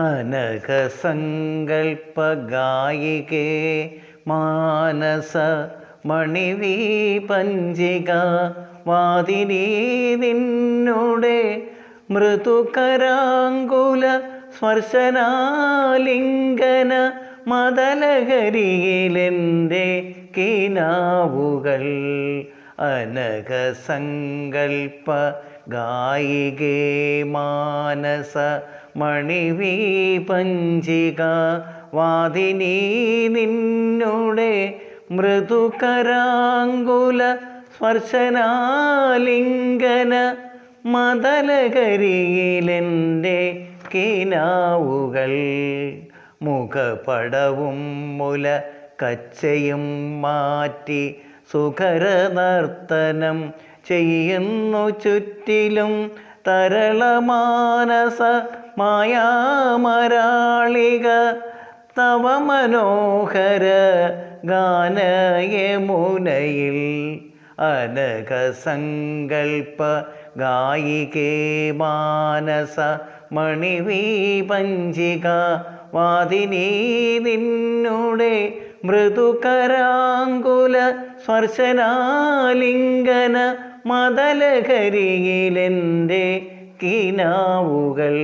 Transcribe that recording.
അനഘസങ്കൽപ്പഗായികേ മാനസ മണിവീപഞ്ചിക വാദിനീ നിന്നുടെ മൃദുകരാങ്കുല സ്പർശനാലിംഗന മദലഹരിയിലെൻ്റെ കിനാവുകൾ അനഘസങ്കൽപ്പ ഗായികേ മാനസ മണിവീപഞ്ചിക വാദിനീ നിന്നുടെ മൃദുകരാങ്കുല സ്പർശനാലിംഗന മദലഹരിയിലെൻ്റെ കിനാവുകൾ മുഖപടവും മുല കച്ചയും മാറ്റി സുഖരനർത്തനം ചെയ്യുന്നു ചുറ്റിലും തരളമാനസ മായാമരാളിക തവ മനോഹര ഗാനയമുനയിൽ അനഘസങ്കൽപ്പ ഗായികേ മാനസ മണിവീപഞ്ചിക വാദിനീ നിന്നുടെ മൃദുകരാങ്കുല സ്പർശനാലിംഗന മദലഹരിയിലെൻ്റെ കിനാവുകൾ